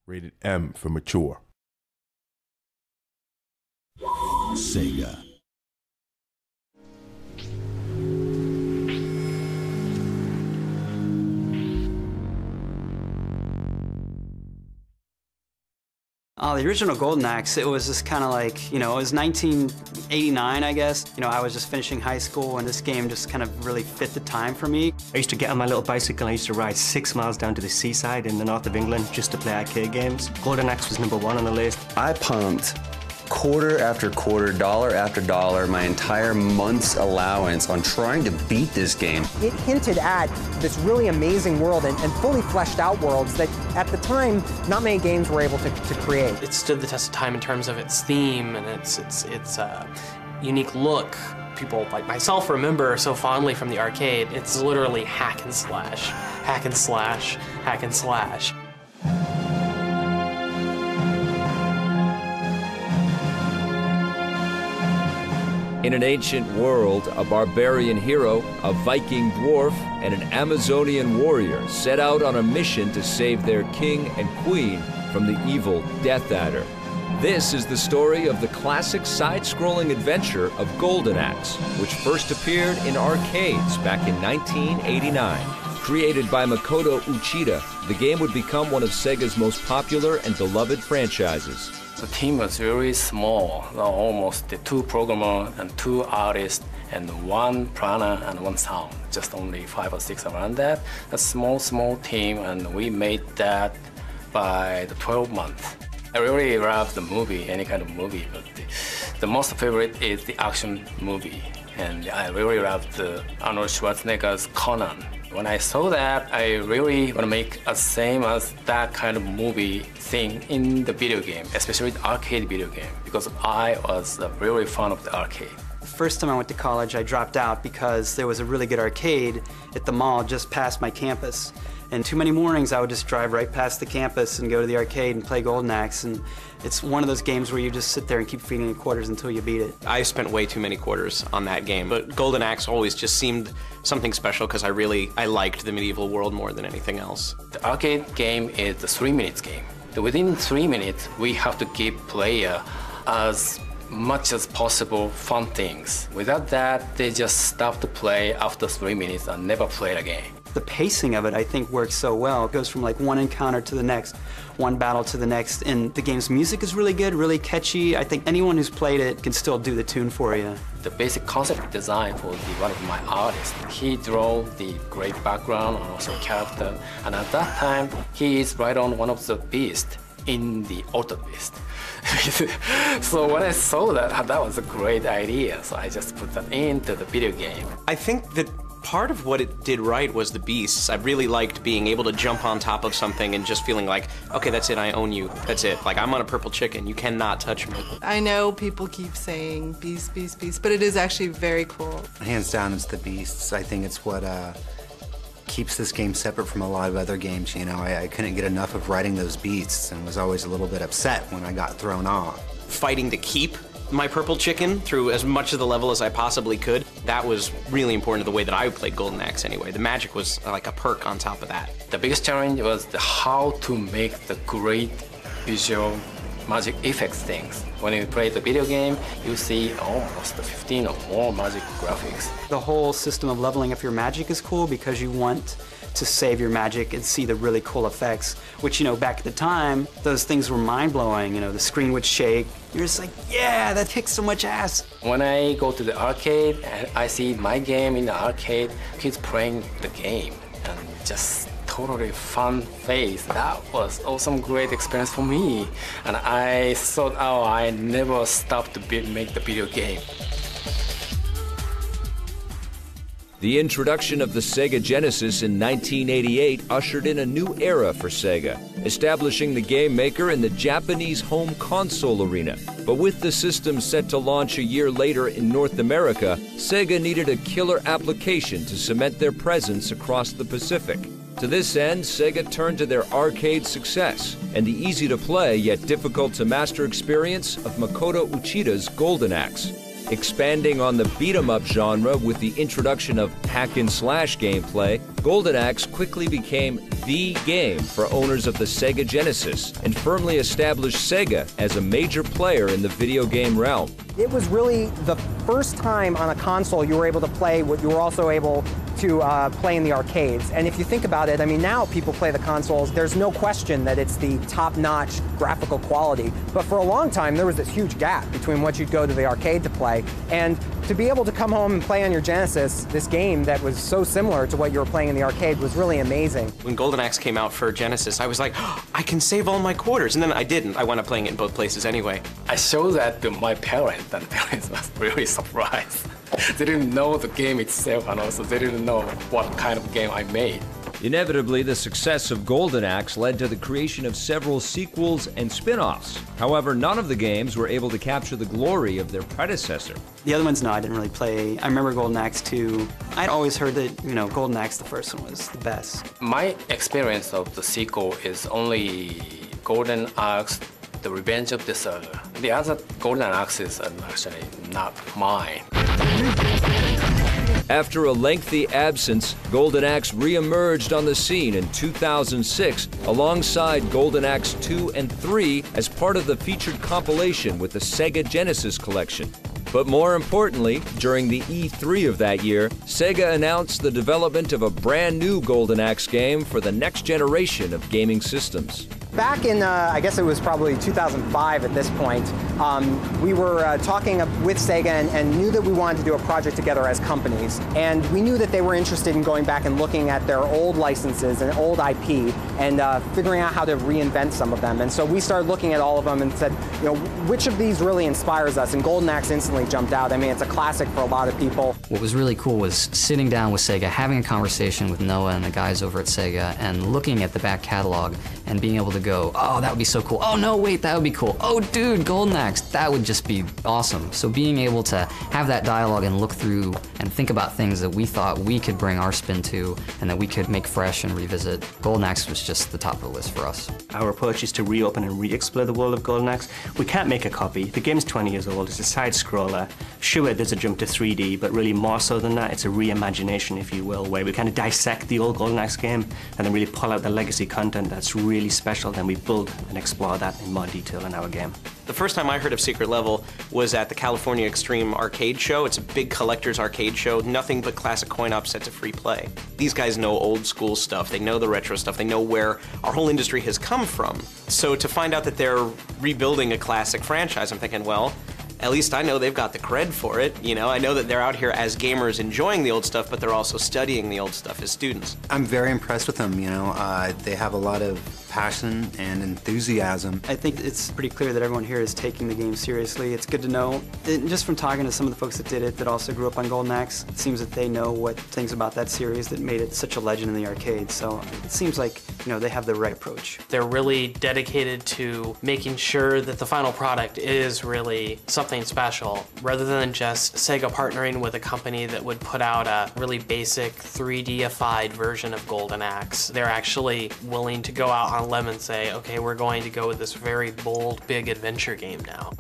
Rated M for mature. Sega. The original Golden Axe, it was just kind of like, it was 1989, I guess. I was just finishing high school, and this game just kind of really fit the time for me. I used to get on my little bicycle, and I used to ride 6 miles down to the seaside in the north of England just to play arcade games. Golden Axe was #1 on the list. I pumped quarter after quarter, dollar after dollar, my entire month's allowance on trying to beat this game. It hinted at this really amazing world and fully fleshed out worlds that at the time not many games were able to create. It stood the test of time in terms of its theme and its unique look. People like myself remember so fondly from the arcade. It's literally hack and slash, hack and slash, hack and slash. In an ancient world, a barbarian hero, a Viking dwarf, and an Amazonian warrior set out on a mission to save their king and queen from the evil Death Adder. This is the story of the classic side-scrolling adventure of Golden Axe, which first appeared in arcades back in 1989. Created by Makoto Uchida, the game would become one of Sega's most popular and beloved franchises. The team was very small, almost 2 programmers and 2 artists and 1 planner and 1 sound, just only 5 or 6 around that. A small team, and we made that by the 12 months. I really love the movie, any kind of movie, but the most favorite is the action movie. And I really loved Arnold Schwarzenegger's Conan. When I saw that, I really want to make a same as that kind of movie thing in the video game, especially the arcade video game, because I was really fan of the arcade. The first time I went to college, I dropped out because there was a really good arcade at the mall just past my campus. And too many mornings I would just drive right past the campus and go to the arcade and play Golden Axe. And it's one of those games where you just sit there and keep feeding it quarters until you beat it. I spent way too many quarters on that game, but Golden Axe always just seemed something special because I liked the medieval world more than anything else. The arcade game is the 3 minutes game. Within 3 minutes, we have to give player as much as possible fun things. Without that, they just stop to play after 3 minutes and never play it again. The pacing of it, I think, works so well. It goes from like one encounter to the next, one battle to the next, and the game's music is really good, really catchy. I think anyone who's played it can still do the tune for you. The basic concept design for one of my artists, he drew the great background and also character, and at that time, he is right on one of the beasts in the Alter Beast. So when I saw that was a great idea, so I just put that into the video game. I think that part of what it did right was the beasts. I really liked being able to jump on top of something and just feeling like, okay, that's it, I own you, that's it. Like, I'm on a purple chicken, you cannot touch me. I know people keep saying beast, beast, beast, but it is actually very cool. Hands down, it's the beasts. I think it's what keeps this game separate from a lot of other games. I couldn't get enough of riding those beasts and was always a little bit upset when I got thrown off. Fighting to keep my purple chicken through as much of the level as I possibly could, that was really important to the way that I played Golden Axe anyway. The magic was like a perk on top of that. The biggest challenge was how to make the great visual magic effects things. When you play the video game, you see almost 15 or more magic graphics. The whole system of leveling up your magic is cool because you want to save your magic and see the really cool effects, which, back at the time, those things were mind-blowing. The screen would shake. You're just like, yeah, that kicks so much ass. When I go to the arcade and I see my game in the arcade, kids playing the game, and just totally fun face. That was awesome, great experience for me. And I thought, I never stopped to make the video game. The introduction of the Sega Genesis in 1988 ushered in a new era for Sega, establishing the game maker in the Japanese home console arena. But with the system set to launch a year later in North America, Sega needed a killer application to cement their presence across the Pacific. To this end, Sega turned to their arcade success and the easy-to-play yet difficult-to-master experience of Makoto Uchida's Golden Axe. Expanding on the beat-em-up genre with the introduction of hack-and-slash gameplay, Golden Axe quickly became the game for owners of the Sega Genesis and firmly established Sega as a major player in the video game realm. It was really the first time on a console you were able to play what you were also able to play in the arcades. And if you think about it, I mean, now people play the consoles, there's no question that it's the top-notch graphical quality. But for a long time, there was this huge gap between what you'd go to the arcade to play. And to be able to come home and play on your Genesis this game that was so similar to what you were playing in the arcade was really amazing. When Golden Axe came out for Genesis, I was like, oh, I can save all my quarters. And then I didn't. I wound up playing it in both places anyway. I showed that to my parents, and parents was really surprised. They didn't know the game itself, and also they didn't know what kind of game I made. Inevitably, the success of Golden Axe led to the creation of several sequels and spin-offs. However, none of the games were able to capture the glory of their predecessor. The other ones, no, I didn't really play. I remember Golden Axe 2. I'd always heard that, you know, Golden Axe, the first one, was the best. My experience of the sequel is only Golden Axe, The Revenge of the Saga. The other Golden Axes are actually not mine. After a lengthy absence, Golden Axe re-emerged on the scene in 2006 alongside Golden Axe 2 and 3 as part of the featured compilation with the Sega Genesis collection. But more importantly, during the E3 of that year, Sega announced the development of a brand new Golden Axe game for the next generation of gaming systems. Back in, I guess it was probably 2005 at this point, we were talking with Sega and knew that we wanted to do a project together as companies. And we knew that they were interested in going back and looking at their old licenses and old IP and figuring out how to reinvent some of them. And so we started looking at all of them and said, you know, which of these really inspires us? And Golden Axe instantly jumped out. I mean, it's a classic for a lot of people. What was really cool was sitting down with Sega, having a conversation with Noah and the guys over at Sega, and looking at the back catalog and being able to go, oh, that would be so cool. Oh, no, wait, that would be cool. Oh, dude, Golden Axe, that would just be awesome. So being able to have that dialogue and look through and think about things that we thought we could bring our spin to and that we could make fresh and revisit, Golden Axe was just the top of the list for us. Our approach is to reopen and re-explore the world of Golden Axe. We can't make a copy. The game's 20 years old. It's a side-scroller. Sure, there's a jump to 3D, but really more so than that, it's a reimagination, if you will, where we kind of dissect the old Golden Axe game and then really pull out the legacy content that's really special, then we build and explore that in more detail in our game. The first time I heard of Secret Level was at the California Extreme Arcade Show. It's a big collector's arcade show, nothing but classic coin-op set to free play. These guys know old school stuff, they know the retro stuff, they know where our whole industry has come from. So to find out that they're rebuilding a classic franchise, I'm thinking, well, at least I know they've got the cred for it. You know, I know that they're out here as gamers enjoying the old stuff, but they're also studying the old stuff as students. I'm very impressed with them, you know. They have a lot of passion and enthusiasm. I think it's pretty clear that everyone here is taking the game seriously. It's good to know, and just from talking to some of the folks that did it that also grew up on Golden Axe, it seems that they know what things about that series that made it such a legend in the arcade. So it seems like, you know, they have the right approach. They're really dedicated to making sure that the final product is really something special, rather than just Sega partnering with a company that would put out a really basic 3D-ified version of Golden Axe. They're actually willing to go out on a limb and say, okay, we're going to go with this very bold, big adventure game now.